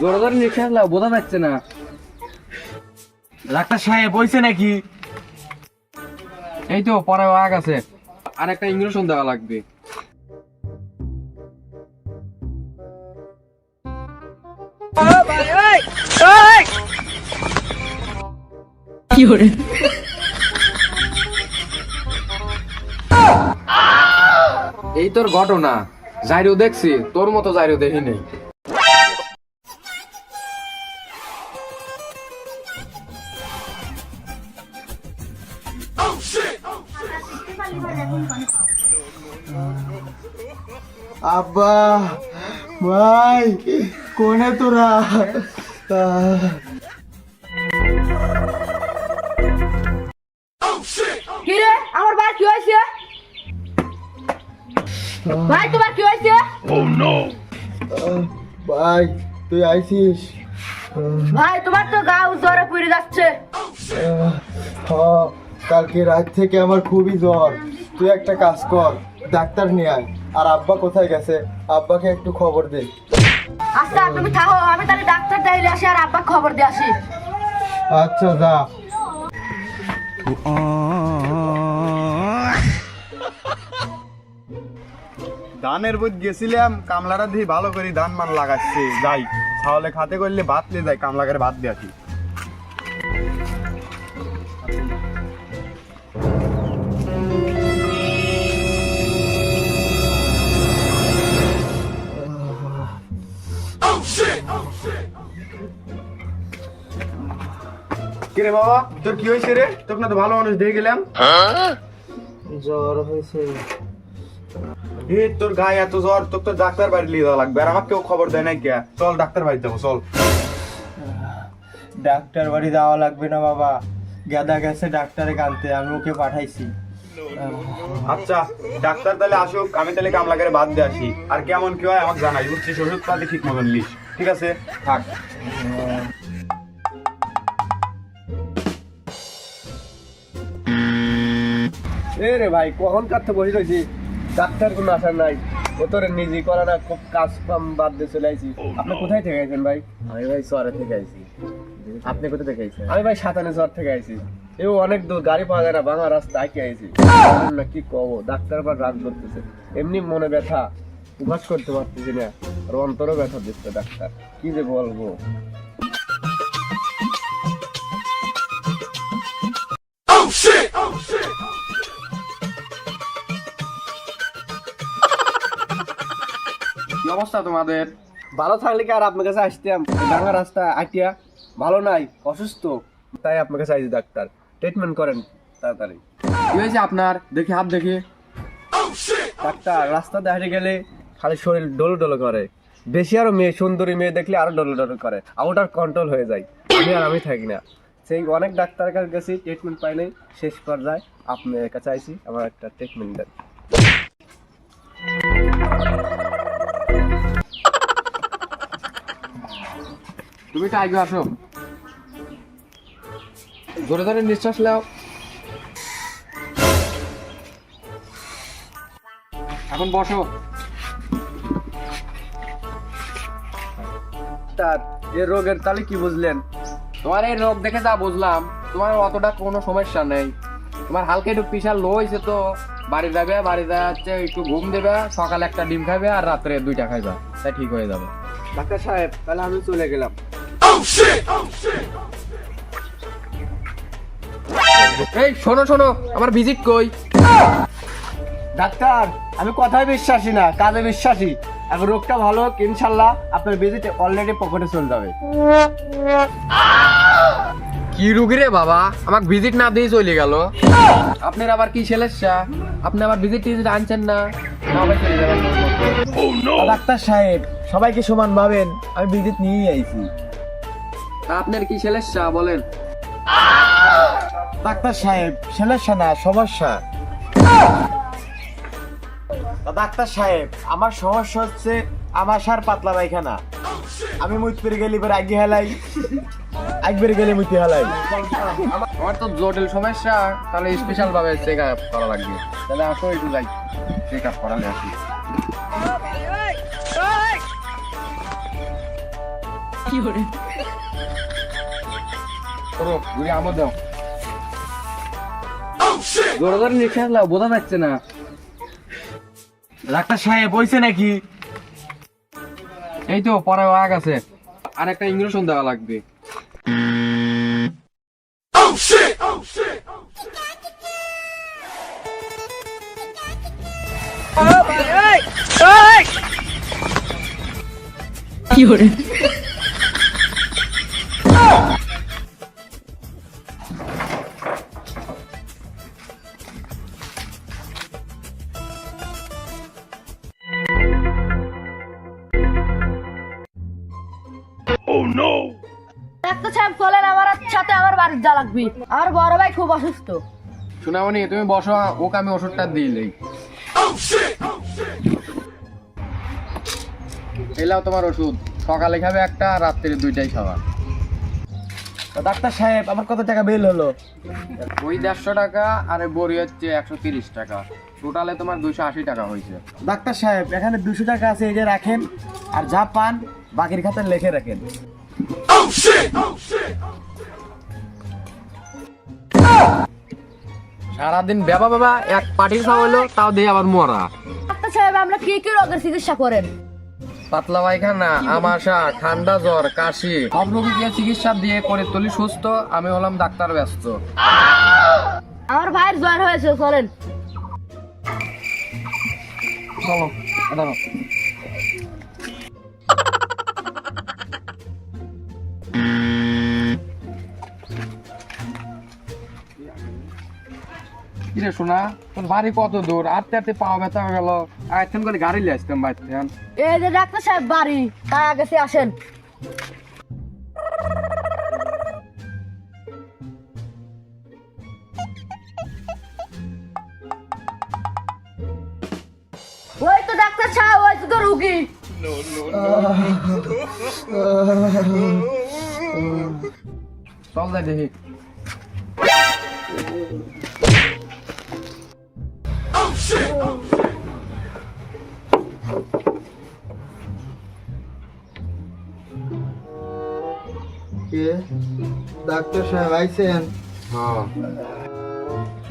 জোরে জোরে নিঃশ্বাস নাও, বোঝা যাচ্ছে না। ডাক্তার সাহেব হইছে নাকি? এই তো পরে আগ আছে, আর একটা ইঞ্জেকশন দেওয়া লাগবে। এই তোর ঘটনা, জাইরো দেখছি, তোর মতো জাইরো দেখি নেই। আব্বা ভাই কোনে তোরা? কি রে আমার ভাই কি হয়েছে? ভাই তোমার কি হয়েছে? ভাই তুই আইছিস? ভাই তোমার তো গা জ্বরে পুড়ে যাচ্ছে। কালকে রাত থেকে আমার খুবই জ্বর। তুই একটা কাজ কর, ডাক্তার নিয়ে আয়। আর আব্বা কোথায় গেছে? আব্বাকে একটু খবর দে। আচ্ছা তুমি থাকো, আমি তাহলে ডাক্তার ডাইলে আসি আর আব্বা খবর দিয়ে আসি। আচ্ছা যা। ধানের বুধ গেছিলাম, কামলারা দিয়ে ভালো করে ধান মান লাগাচ্ছে। যাই ছাওলে খাতে করলে ভাত নিয়ে যাই, কামলাকে ভাত দিয়ে আসি। কিরে বাবা, তোর কি হয়েছে রে? তোকে না তো ভালো মানুষ দিয়ে গেলাম। জ্বর হয়েছে। তোর গায়ে এত জ্বর, তোকে তো ডাক্তার বাড়ি নিয়ে যাওয়া লাগবে। আর আমাকে কেউ খবর দেয় নাই কে? চল ডাক্তার বাড়ি যাবো, চল। ডাক্তার বাড়ি যাওয়া লাগবে না বাবা, গেদা গেছে ডাক্তারে কানতে, আমি ওকে পাঠাইছি। আচ্ছা ডাক্তার তাহলে আসুক, আমি তাহলে কামলাকে বাদ দিয়ে আসি। আর কেমন কি হয় আমাকে জানাই, বুঝছিস? ওষুধ পাতি ঠিক মতন লিস, ঠিক আছে? থাক। এ রে ভাই, কখন কাটতে বসে রয়েছি, ডাক্তার কোনো আসার নাই। ও তোর নিজে করা না, খুব কাজ কাম বাদ দিয়ে চলে আইছি। আপনি কোথায় থেকে আইছেন ভাই? আমি ভাই শহরে থেকে আইছি। আপনি কোথা থেকে আইছেন? আমি ভাই সাতানে জ্বর থেকে আইছি। এও অনেক দূর, গাড়ি পাওয়া যায় না, ভাঙা রাস্তা আইকে আইছি না। কি কব, ডাক্তার আবার রাগ করতেছে। এমনি মনে ব্যথা, উপাস করতে পারতেছি না, আর অন্তরও ব্যথা দিচ্ছে ডাক্তার। কি যে বলবো। কি অবস্থা তোমাদের? ভালো থাকলে কি আর আপনার কাছে আসতাম? ভাঙা রাস্তা আইটিয়া ভালো নাই, অসুস্থ, তাই আপনার কাছে আইছি। ডাক্তার ট্রিটমেন্ট করেন তাড়াতাড়ি। কি হয়েছে আপনার? দেখি হাত দেখি। ডাক্তার রাস্তাতে হারিয়ে গেলে খালি শরীর ডলো ডলো করে, বেশি আরো মেয়ে, সুন্দরী মেয়ে দেখলে আরো ডলো ডলো করে, আউটার কন্ট্রোল হয়ে যায়। আমি থাকি না। সেই অনেক ডাক্তারের কাছে গেছি, ট্রিটমেন্ট পাই নাই, শেষ পর্যায়ে আপনার কাছে আইছি, আমার একটা ট্রিটমেন্ট দেন। তুমি তো আগে আসো, জোরে জোরে নিঃশ্বাস নাও। এখন বসো। ডাক্তার এই রোগের তাহলে কি বুঝলেন? তোমার এই রোগ দেখে যা বুঝলাম, তোমার অতটা কোনো সমস্যা নেই। তোমার হালকা একটু প্রেশার লো হয়েছে, তো বাড়ি যাবে, বাড়ি যাচ্ছে একটু ঘুম দেবে, সকালে একটা ডিম খাবে আর রাত্রে 2টা খাইবা, তাই ঠিক হয়ে যাবে। ডাক্তার সাহেব তাহলে আমি চলে গেলাম। এই শোনো শোনো, আমার ভিজিট কই? ডাক্তার আমি কথায় বিশ্বাসী না, কাজে বিশ্বাসী। এখন রোগটা ভালো হোক ইনশাল্লাহ, আপনার ভিজিট অলরেডি পকেটে চলে যাবে। কি রুগী রে বাবা, আমাকে ভিজিট না দিয়ে চলে গেল। আপনার আবার কি ছেলেসা? আপনি আবার ভিজিট টিজিট আনছেন না, আবার চলে যাবেন। ডাক্তার সাহেব সবাইকে সমান ভাবেন, আমি ভিজিট নিয়েই আইছি। তা আপনার কি ছেলেসা বলেন? ডাক্তার সাহেব সমস্যা না, সমস্যা। ডাক্তার সাহেব আমার সমস্যা হচ্ছে আমার সার পাতলা পায়খানা। আমি মুত পেরে গেলে এবার আগে হেলাই, একবারে গেলে মুতি হেলাই। আমার তো জটিল সমস্যা, তাহলে স্পেশাল ভাবে চেক আপ করা লাগবে। তাহলে আসো একটু যাই, চেক আপ করালে আসি। করো ঘুরে আমো দাও জোরে জোরে নিঃশ্বাস নাও, বোঝা যাচ্ছে না। ডাক্তার সাহেব বইছে নাকি? এই তো পরে আগ আছে, আর একটা ইঞ্জেকশন দেওয়া লাগবে। ডাক্তার সাহেব চলেন আমার সাথে, আমার বাড়ির যা লাগবে। আমার বড় ভাই খুব অসুস্থ। শোনামনি তুমি বসো, ওকে আমি ওষুধটা দিলেই। এলাও তোমার ওষুধ, সকালে খাবে একটা, রাত্রে দুইটাই খাওয়া। ডাক্তার সাহেব আমার কত টাকা বিল হলো? ওই 150 টাকা, আর এই বড়ি হচ্ছে 130 টাকা, টোটালে তোমার 280 টাকা হয়েছে। ডাক্তার সাহেব এখানে 200 টাকা আছে, এই যে রাখেন, আর যা পান বাকির খাতায় লিখে রাখেন। সারাদিন বাবা বাবা এক পাটির খাওয়া হলো, তাও দিয়ে আবার মরা। ডাক্তার সাহেব আমরা কি কি রোগের চিকিৎসা করেন? পাতলা পায়খানা, আমাশা, ঠান্ডা জ্বর, কাশি, সব রোগীকে চিকিৎসা দিয়ে করে তুলি সুস্থ। আমি হলাম ডাক্তার ব্যস্ত। আমার ভাইয়ের জ্বর হয়েছে, চলেন। চলো দাঁড়াও। কিরে শোনা, তোর বাড়ি কত দূর? আটতে আটতে পাওয়া ব্যথা হয়ে গেল, আয়তন করে গাড়ি লিয়ে আসতাম বাড়িতে। এই যে ডাক্তার সাহেব বাড়ি, তাই আগে আসেন। ওই তো ডাক্তার সাহেব, ওই তো রুগী। চল যাই দেখি। ডাক্তার সাহেব আইছেন? হ্যাঁ,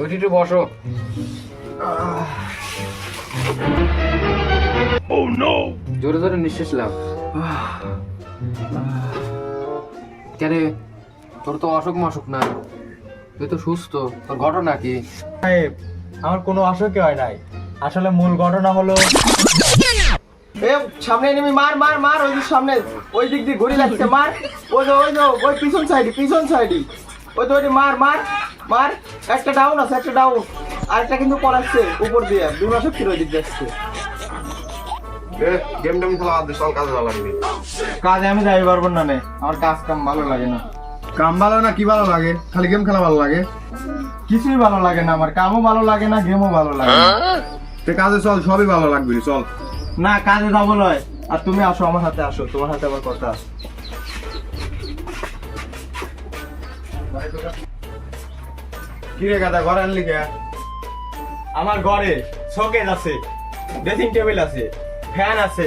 ওইটি একটু বসো। জোরে জোরে নিঃশ্বাস নাও। কেন, তোর তো অসুখ মসুখ নাই, তুই তো সুস্থ, তোর ঘটনা কি? সাহেব আমার কোনো অসুখই হয় নাই, আসলে মূল ঘটনা হলো সামনে এনিমি, মার মার মার, ওই যে সামনে ওই দিক দিয়ে ঘুরে লাগছে, মার। ওই যে ওই পিছন সাইডে ওই তো ওই মার মার মার। একটা ডাউন আছে, একটা ডাউন, আরেকটা কিন্তু পড়াচ্ছে উপর দিয়ে, 2 মাসের ফিরে দিক যাচ্ছে। গেম টেম খেলা বাদ দে, চল কাজে যাওয়া লাগবে। কাজে আমি যাই পারবো না, আমার কাজ কাম ভালো লাগে না। কাম ভালো না কি ভালো লাগে? খালি গেম খেলা ভালো লাগে? কিছুই ভালো লাগে না, আমার কামও ভালো লাগে না, গেমও ভালো লাগে না। তে কাজে চল, সবই ভালো লাগবে, চল। না কাজে যাবো নয়, আর তুমি আসো আমার সাথে, আসো, তোমার সাথে আমার কথা। কি রে গাদা, ঘরে আনলি কে? আমার ঘরে শোকেস আছে, ড্রেসিং টেবিল আছে, ফ্যান আছে,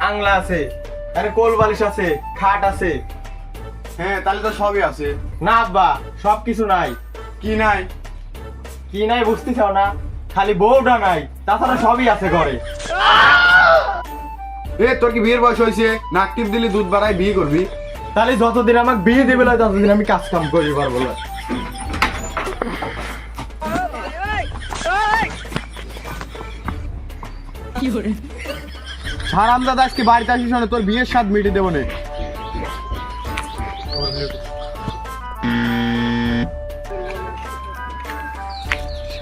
আংলা আছে, আরে কোল বালিশ আছে, খাট আছে। হ্যাঁ, তাহলে তো সবই আছে। না আব্বা, সব কিছু নাই। কি নাই? কি নাই বুঝতে চাও না? খালি বউটা নাই, তাছাড়া সবই আছে ঘরে। এ তোর কি বিয়ের বয়স হয়েছে? নাক টিপ দিলি দুধ বাড়াই, বিয়ে করবি? তাহলে যতদিন আমাকে বিয়ে দেবে না, ততদিন আমি কাজ কাম করি পারবো না। সারাম দাদা আজকে বাড়িতে আসিস না, তোর বিয়ের স্বাদ মিটিয়ে দেবো না।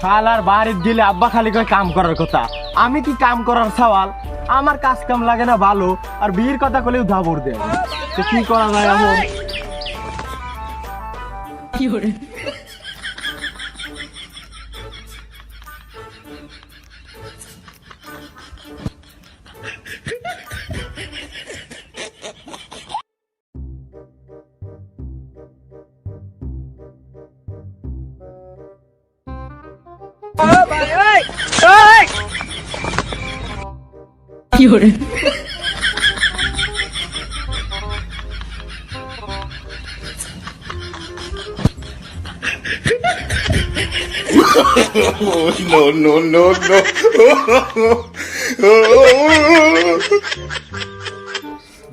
শালার বাড়িতে গেলে আব্বা খালি কয় কাম করার কথা, আমি কি কাম করার সওয়াল? আমার কাজ কাম লাগে না ভালো, আর বিয়ের কথা কলেও ধাবর দেয়। তো কি করা যায় এখন?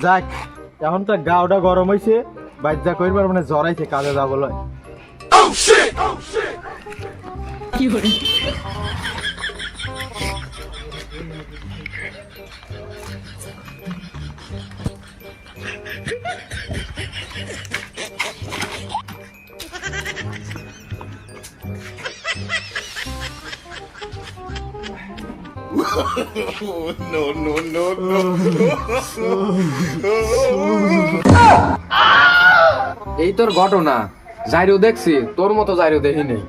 যাক এখন তো গাওটা গরম হয়েছে বাইর যা করবার মানে জড়াইছে কাজে যাবো লয় এই তোর ঘটনা জাইরো দেখছি তোর মতো জাইরো দেখি নেই